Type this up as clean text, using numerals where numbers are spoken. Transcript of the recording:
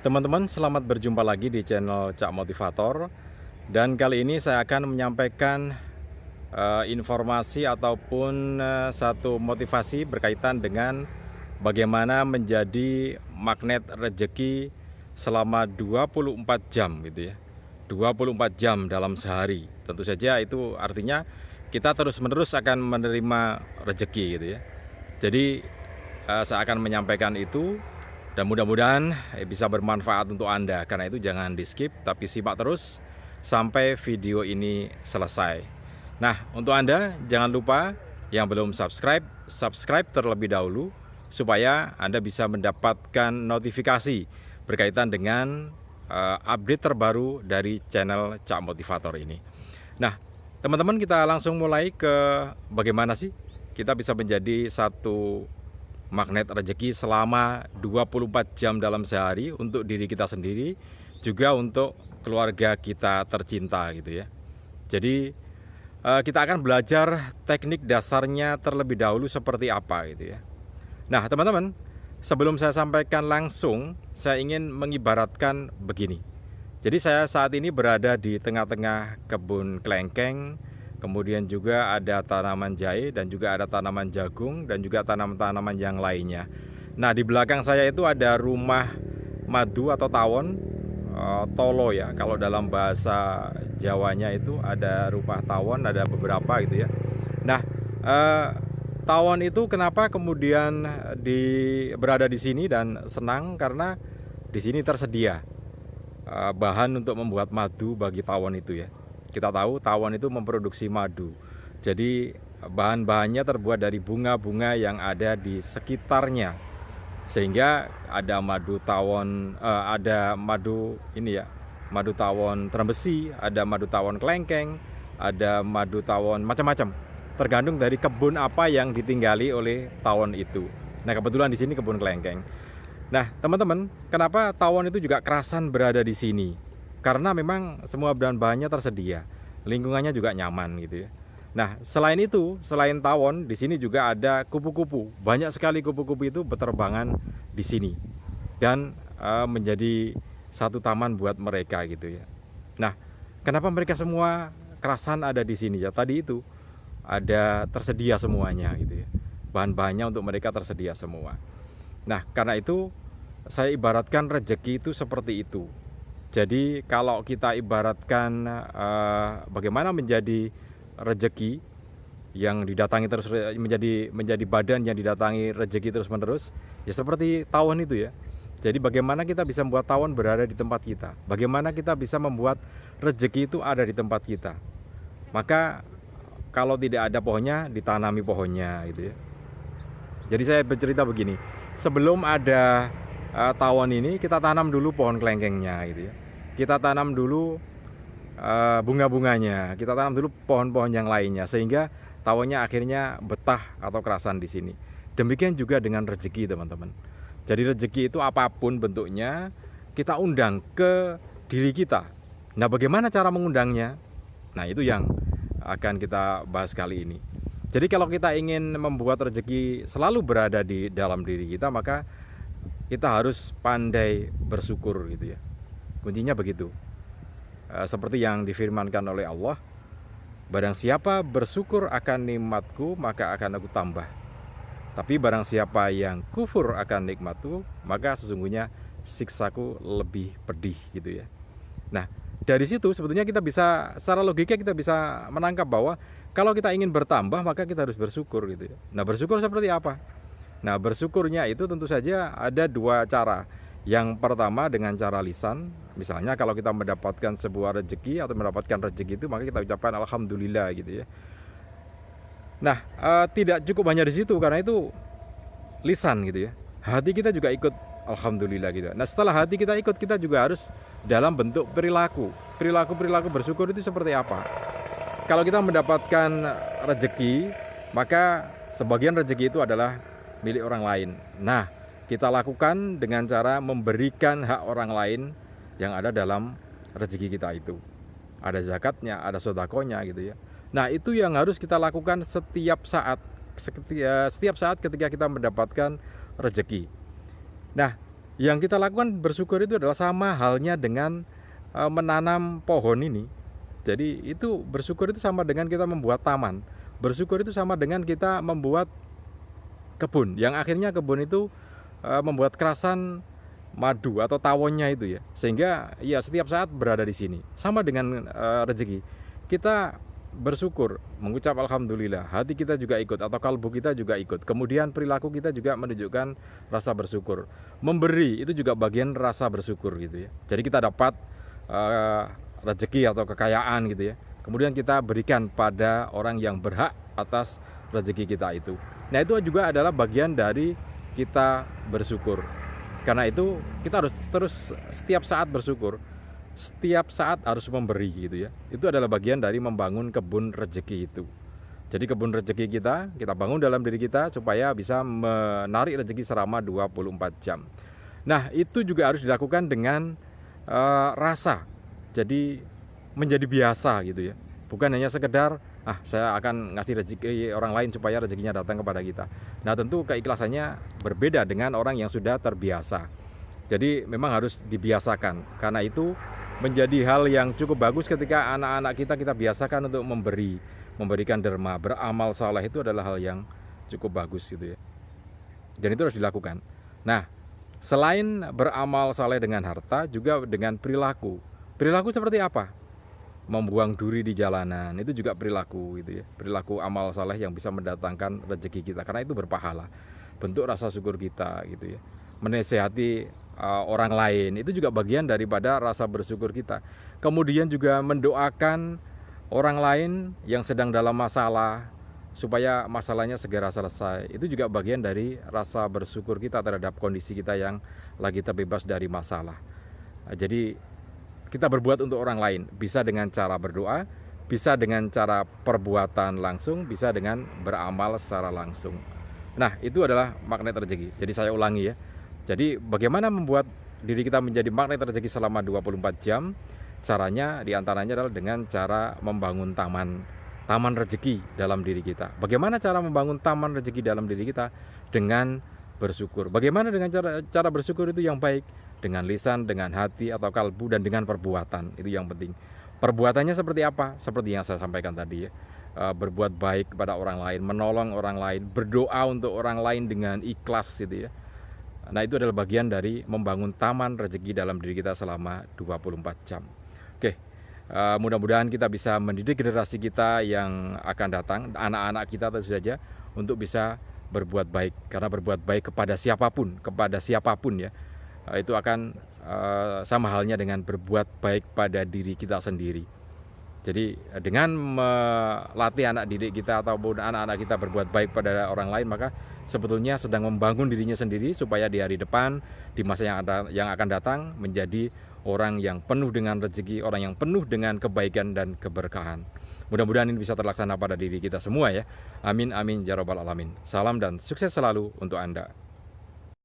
Teman-teman, selamat berjumpa lagi di channel Cak Motivator. Dan kali ini saya akan menyampaikan informasi ataupun satu motivasi berkaitan dengan bagaimana menjadi magnet rezeki selama 24 jam gitu ya. 24 jam dalam sehari. Tentu saja itu artinya kita terus-menerus akan menerima rezeki gitu ya. Jadi saya akan menyampaikan itu dan mudah-mudahan bisa bermanfaat untuk Anda. Karena itu jangan di skip, tapi simak terus sampai video ini selesai. Nah, untuk Anda jangan lupa yang belum subscribe terlebih dahulu supaya Anda bisa mendapatkan notifikasi berkaitan dengan update terbaru dari channel Cak Motivator ini. Nah, teman-teman, kita langsung mulai ke bagaimana sih kita bisa menjadi satu magnet rezeki selama 24 jam dalam sehari untuk diri kita sendiri, juga untuk keluarga kita tercinta gitu ya. Jadi kita akan belajar teknik dasarnya terlebih dahulu seperti apa gitu ya. Nah teman-teman, sebelum saya sampaikan langsung, saya ingin mengibaratkan begini. Jadi saya saat ini berada di tengah-tengah kebun kelengkeng, kemudian juga ada tanaman jahe dan juga ada tanaman jagung dan juga tanaman-tanaman yang lainnya. Nah, di belakang saya itu ada rumah madu atau tawon, tolo ya. Kalau dalam bahasa Jawanya itu ada rumah tawon, ada beberapa gitu ya. Nah, tawon itu kenapa kemudian berada di sini dan senang karena di sini tersedia bahan untuk membuat madu bagi tawon itu ya. Kita tahu tawon itu memproduksi madu. Jadi bahan-bahannya terbuat dari bunga-bunga yang ada di sekitarnya. Sehingga ada madu tawon, ada madu ini ya, madu tawon trembesi, ada madu tawon kelengkeng, ada madu tawon macam-macam. Tergantung dari kebun apa yang ditinggali oleh tawon itu. Nah, kebetulan di sini kebun kelengkeng. Nah, teman-teman, kenapa tawon itu juga kerasan berada di sini? Karena memang semua bahan-bahannya tersedia, lingkungannya juga nyaman gitu ya. Nah, selain itu, selain tawon, di sini juga ada kupu-kupu. Banyak sekali kupu-kupu itu berterbangan di sini dan menjadi satu taman buat mereka gitu ya. Nah, kenapa mereka semua kerasan ada di sini ya? Tadi itu ada tersedia semuanya gitu ya. Bahan-bahannya untuk mereka tersedia semua. Nah, karena itu saya ibaratkan rezeki itu seperti itu. Jadi kalau kita ibaratkan bagaimana menjadi rezeki yang didatangi terus, menjadi badan yang didatangi rezeki terus menerus, ya seperti tawon itu ya. Jadi bagaimana kita bisa membuat tawon berada di tempat kita, bagaimana kita bisa membuat rezeki itu ada di tempat kita. Maka kalau tidak ada pohonnya, ditanami pohonnya gitu ya. Jadi saya bercerita begini, sebelum ada tawon ini, kita tanam dulu pohon kelengkengnya gitu ya. Kita tanam dulu bunga-bunganya, kita tanam dulu pohon-pohon yang lainnya, sehingga tawonnya akhirnya betah atau kerasan di sini. Demikian juga dengan rezeki, teman-teman. Jadi rezeki itu apapun bentuknya, kita undang ke diri kita. Nah, bagaimana cara mengundangnya? Nah, itu yang akan kita bahas kali ini. Jadi kalau kita ingin membuat rezeki selalu berada di dalam diri kita, maka kita harus pandai bersyukur gitu ya. Kuncinya begitu. Seperti yang difirmankan oleh Allah, barang siapa bersyukur akan nikmatku, maka akan aku tambah. Tapi barang siapa yang kufur akan nikmatku, maka sesungguhnya siksaku lebih pedih gitu ya. Nah, dari situ sebetulnya kita bisa, secara logika kita bisa menangkap bahwa kalau kita ingin bertambah, maka kita harus bersyukur gitu ya. Nah, bersyukur seperti apa? Nah, bersyukurnya itu tentu saja ada dua cara. Yang pertama dengan cara lisan. Misalnya kalau kita mendapatkan sebuah rezeki atau mendapatkan rezeki itu, maka kita ucapkan alhamdulillah gitu ya. Nah, tidak cukup hanya di situ, karena itu lisan gitu ya. Hati kita juga ikut alhamdulillah gitu. Nah, setelah hati kita ikut, kita juga harus dalam bentuk perilaku. Perilaku bersyukur itu seperti apa? Kalau kita mendapatkan rezeki, maka sebagian rezeki itu adalah milik orang lain. Nah, kita lakukan dengan cara memberikan hak orang lain yang ada dalam rezeki kita itu. Ada zakatnya, ada sedekahnya gitu ya. Nah, itu yang harus kita lakukan setiap saat ketika kita mendapatkan rezeki. Nah, Yang kita lakukan bersyukur itu adalah sama halnya dengan menanam pohon ini. Jadi itu bersyukur itu sama dengan kita membuat taman. Bersyukur itu sama dengan kita membuat kebun, yang akhirnya kebun itu membuat kerasan madu atau tawonnya itu ya, sehingga ya setiap saat berada di sini. Sama dengan rezeki, kita bersyukur, mengucap alhamdulillah, hati kita juga ikut atau kalbu kita juga ikut, kemudian perilaku kita juga menunjukkan rasa bersyukur. Memberi itu juga bagian rasa bersyukur gitu ya. Jadi kita dapat rezeki atau kekayaan gitu ya, kemudian kita berikan pada orang yang berhak atas rezeki kita itu. Nah, itu juga adalah bagian dari kita bersyukur. Karena itu kita harus terus setiap saat bersyukur, setiap saat harus memberi gitu ya. Itu adalah bagian dari membangun kebun rezeki itu. Jadi kebun rezeki kita bangun dalam diri kita supaya bisa menarik rezeki selama 24 jam. Nah, itu juga harus dilakukan dengan rasa. Jadi menjadi biasa gitu ya. Bukan hanya sekedar saya akan ngasih rezeki orang lain supaya rezekinya datang kepada kita. Nah, tentu keikhlasannya berbeda dengan orang yang sudah terbiasa. Jadi memang harus dibiasakan. Karena itu menjadi hal yang cukup bagus ketika anak-anak kita biasakan untuk memberikan derma, beramal saleh. Itu adalah hal yang cukup bagus gitu ya. Dan itu harus dilakukan. Nah, selain beramal saleh dengan harta, juga dengan perilaku. Perilaku seperti apa? Membuang duri di jalanan, itu juga perilaku gitu ya. Perilaku amal saleh yang bisa mendatangkan rezeki kita, karena itu berpahala. Bentuk rasa syukur kita gitu ya. Menasehati orang lain, itu juga bagian daripada rasa bersyukur kita. Kemudian juga mendoakan orang lain yang sedang dalam masalah supaya masalahnya segera selesai. Itu juga bagian dari rasa bersyukur kita terhadap kondisi kita yang lagi terbebas dari masalah. Jadi kita berbuat untuk orang lain, bisa dengan cara berdoa, bisa dengan cara perbuatan langsung, bisa dengan beramal secara langsung. Nah, itu adalah magnet rezeki. Jadi saya ulangi ya. Jadi bagaimana membuat diri kita menjadi magnet rezeki selama 24 jam? Caranya diantaranya adalah dengan cara membangun taman rezeki dalam diri kita. Bagaimana cara membangun taman rezeki dalam diri kita? Dengan bersyukur. Bagaimana dengan cara bersyukur itu yang baik? Dengan lisan, dengan hati atau kalbu, dan dengan perbuatan. Itu yang penting. Perbuatannya seperti apa? Seperti yang saya sampaikan tadi ya. Berbuat baik kepada orang lain, menolong orang lain, berdoa untuk orang lain dengan ikhlas gitu ya. Nah, itu adalah bagian dari membangun taman rezeki dalam diri kita selama 24 jam. Oke, mudah-mudahan kita bisa mendidik generasi kita yang akan datang, anak-anak kita tentu saja, untuk bisa berbuat baik. Karena berbuat baik kepada siapapun ya, itu akan sama halnya dengan berbuat baik pada diri kita sendiri. Jadi dengan melatih anak didik kita ataupun anak-anak kita berbuat baik pada orang lain, maka sebetulnya sedang membangun dirinya sendiri supaya di hari depan, di masa yang akan datang, menjadi orang yang penuh dengan rezeki, orang yang penuh dengan kebaikan dan keberkahan. Mudah-mudahan ini bisa terlaksana pada diri kita semua ya. Amin amin ya rabbal alamin. Salam dan sukses selalu untuk Anda.